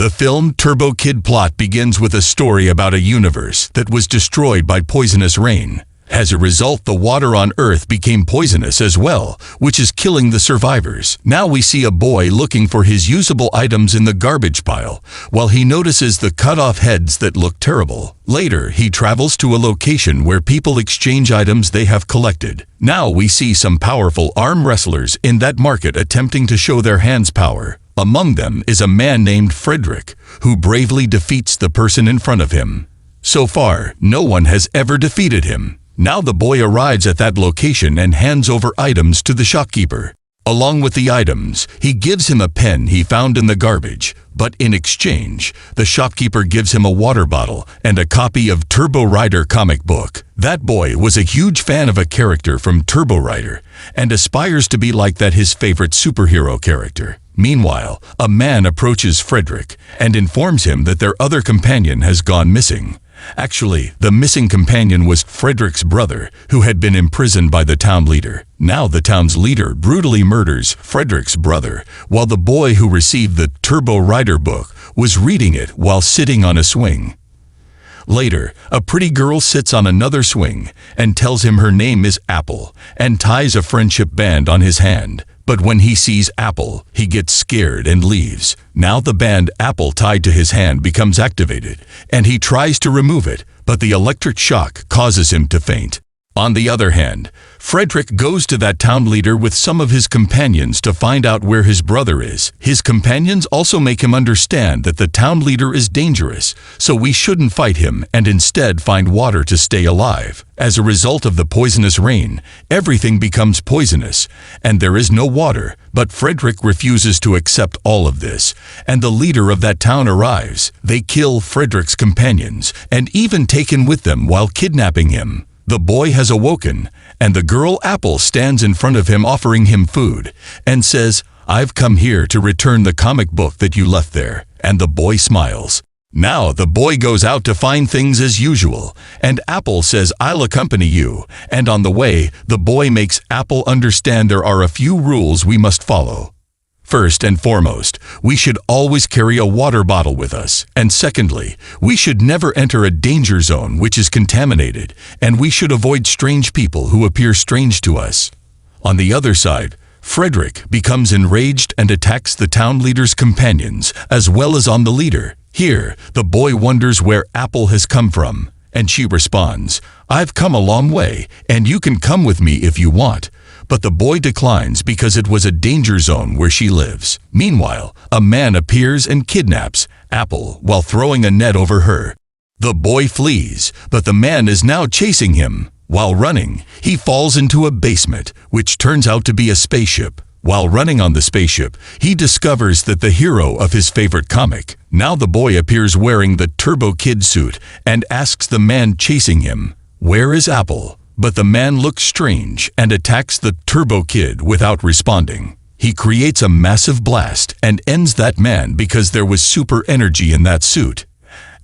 The film Turbo Kid plot begins with a story about a universe that was destroyed by poisonous rain. As a result, the water on Earth became poisonous as well, which is killing the survivors. Now we see a boy looking for his usable items in the garbage pile, while he notices the cut-off heads that look terrible. Later, he travels to a location where people exchange items they have collected. Now we see some powerful arm wrestlers in that market attempting to show their hands' power. Among them is a man named Frederick, who bravely defeats the person in front of him. So far, no one has ever defeated him. Now the boy arrives at that location and hands over items to the shopkeeper. Along with the items, he gives him a pen he found in the garbage, but in exchange, the shopkeeper gives him a water bottle and a copy of Turbo Rider comic book. That boy was a huge fan of a character from Turbo Rider and aspires to be like that his favorite superhero character. Meanwhile, a man approaches Frederick and informs him that their other companion has gone missing. Actually, the missing companion was Frederick's brother, who had been imprisoned by the town leader. Now the town's leader brutally murders Frederick's brother, while the boy who received the Turbo Rider book was reading it while sitting on a swing. Later, a pretty girl sits on another swing and tells him her name is Apple and ties a friendship band on his hand. But when he sees Apple, he gets scared and leaves. Now the band Apple tied to his hand becomes activated, and he tries to remove it, but the electric shock causes him to faint. On the other hand, Frederick goes to that town leader with some of his companions to find out where his brother is. His companions also make him understand that the town leader is dangerous, so we shouldn't fight him and instead find water to stay alive. As a result of the poisonous rain, everything becomes poisonous, and there is no water, but Frederick refuses to accept all of this, and the leader of that town arrives. They kill Frederick's companions, and even take him with them while kidnapping him. The boy has awoken, and the girl Apple stands in front of him offering him food, and says, "I've come here to return the comic book that you left there," and the boy smiles. Now the boy goes out to find things as usual, and Apple says, "I'll accompany you," and on the way, the boy makes Apple understand there are a few rules we must follow. First and foremost, we should always carry a water bottle with us. And secondly, we should never enter a danger zone which is contaminated, and we should avoid strange people who appear strange to us. On the other side, Frederick becomes enraged and attacks the town leader's companions, as well as on the leader. Here, the boy wonders where Apple has come from, and she responds, "I've come a long way, and you can come with me if you want." But the boy declines because it was a danger zone where she lives. Meanwhile, a man appears and kidnaps Apple while throwing a net over her. The boy flees, but the man is now chasing him. While running, he falls into a basement, which turns out to be a spaceship. While running on the spaceship, he discovers that the hero of his favorite comic. Now the boy appears wearing the Turbo Kid suit and asks the man chasing him, "Where is Apple?" But the man looks strange and attacks the Turbo Kid without responding. He creates a massive blast and ends that man because there was super energy in that suit.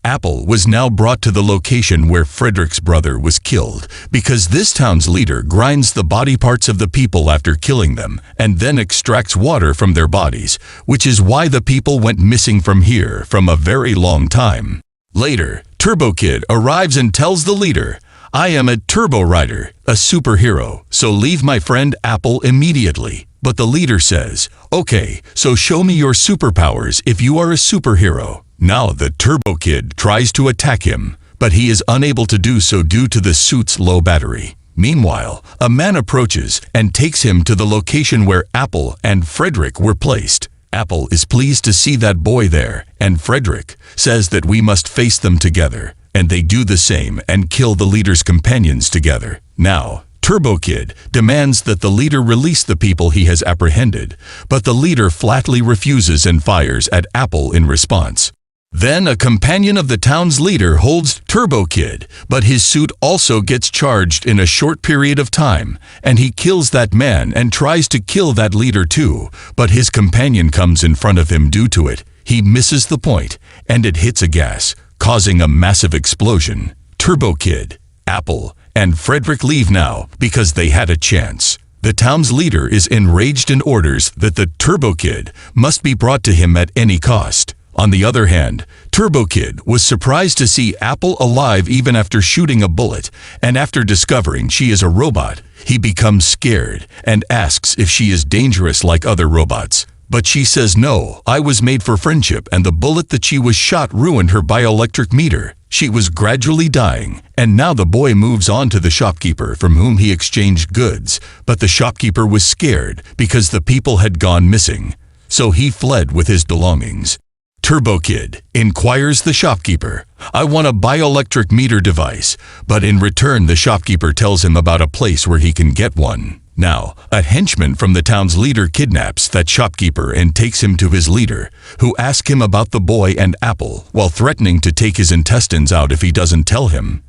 Apple was now brought to the location where Frederick's brother was killed, because this town's leader grinds the body parts of the people after killing them and then extracts water from their bodies, which is why the people went missing from here from a very long time. Later, Turbo Kid arrives and tells the leader, "I am a Turbo Rider, a superhero, so leave my friend Apple immediately." But the leader says, "Okay, so show me your superpowers if you are a superhero." Now the Turbo Kid tries to attack him, but he is unable to do so due to the suit's low battery. Meanwhile, a man approaches and takes him to the location where Apple and Frederick were placed. Apple is pleased to see that boy there, and Frederick says that we must face them together. And they do the same and kill the leader's companions together. Now, Turbo Kid demands that the leader release the people he has apprehended, but the leader flatly refuses and fires at Apple in response. Then a companion of the town's leader holds Turbo Kid, but his suit also gets charged in a short period of time, and he kills that man and tries to kill that leader too, but his companion comes in front of him due to it. He misses the point, and it hits a gas, causing a massive explosion. Turbo Kid, Apple, and Frederick leave now because they had a chance. The town's leader is enraged and orders that the Turbo Kid must be brought to him at any cost. On the other hand, Turbo Kid was surprised to see Apple alive even after shooting a bullet, and after discovering she is a robot, he becomes scared and asks if she is dangerous like other robots. But she says no, I was made for friendship, and the bullet that she was shot ruined her bioelectric meter. She was gradually dying, and now the boy moves on to the shopkeeper from whom he exchanged goods, but the shopkeeper was scared because the people had gone missing. So he fled with his belongings. Turbo Kid inquires the shopkeeper, I want a bioelectric meter device, but in return the shopkeeper tells him about a place where he can get one. Now, a henchman from the town's leader kidnaps that shopkeeper and takes him to his leader, who asks him about the boy and Apple, while threatening to take his intestines out if he doesn't tell him.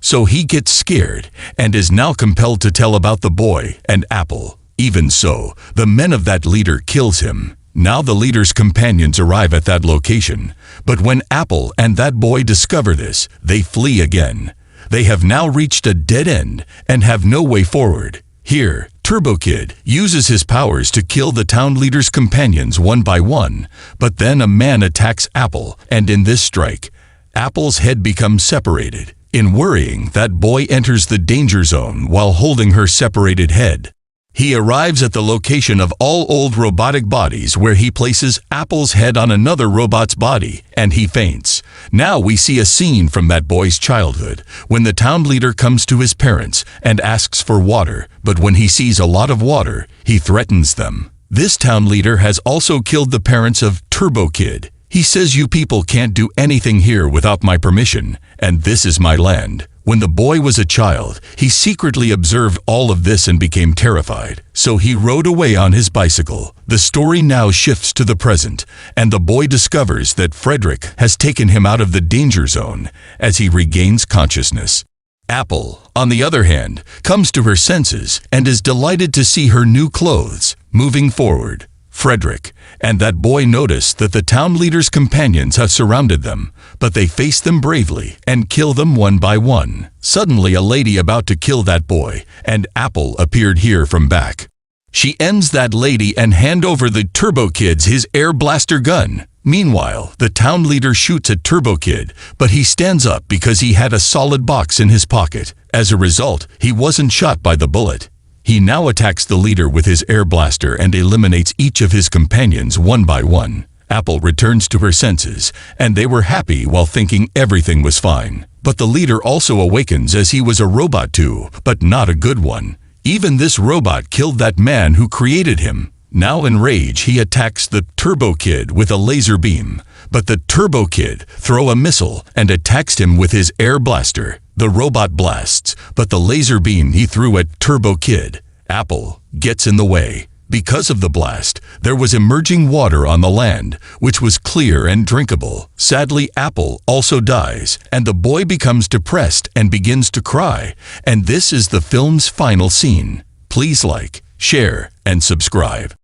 So he gets scared, and is now compelled to tell about the boy and Apple. Even so, the men of that leader kills him. Now the leader's companions arrive at that location, but when Apple and that boy discover this, they flee again. They have now reached a dead end and have no way forward. Here, Turbo Kid uses his powers to kill the town leader's companions one by one, but then a man attacks Apple, and in this strike, Apple's head becomes separated. In worrying, that boy enters the danger zone while holding her separated head. He arrives at the location of all old robotic bodies where he places Apple's head on another robot's body, and he faints. Now we see a scene from that boy's childhood, when the town leader comes to his parents and asks for water, but when he sees a lot of water, he threatens them. This town leader has also killed the parents of Turbo Kid. He says, you people can't do anything here without my permission, and this is my land. When the boy was a child, he secretly observed all of this and became terrified. So he rode away on his bicycle. The story now shifts to the present, and the boy discovers that Frederick has taken him out of the danger zone as he regains consciousness. Apple, on the other hand, comes to her senses and is delighted to see her new clothes. Moving forward, Frederick and that boy notice that the town leader's companions have surrounded them, but they face them bravely and kill them one by one. Suddenly a lady about to kill that boy, and Apple appeared here from back. She ends that lady and hand over the Turbo Kid's his air blaster gun. Meanwhile, the town leader shoots at Turbo Kid, but he stands up because he had a solid box in his pocket. As a result, he wasn't shot by the bullet. He now attacks the leader with his air blaster and eliminates each of his companions one by one. Apple returns to her senses, and they were happy while thinking everything was fine. But the leader also awakens as he was a robot too, but not a good one. Even this robot killed that man who created him. Now in rage, he attacks the Turbo Kid with a laser beam, but the Turbo Kid throws a missile and attacks him with his air blaster. The robot blasts, but the laser beam he threw at Turbo Kid, Apple, gets in the way. Because of the blast, there was emerging water on the land, which was clear and drinkable. Sadly, Apple also dies, and the boy becomes depressed and begins to cry. And this is the film's final scene. Please like, share, and subscribe.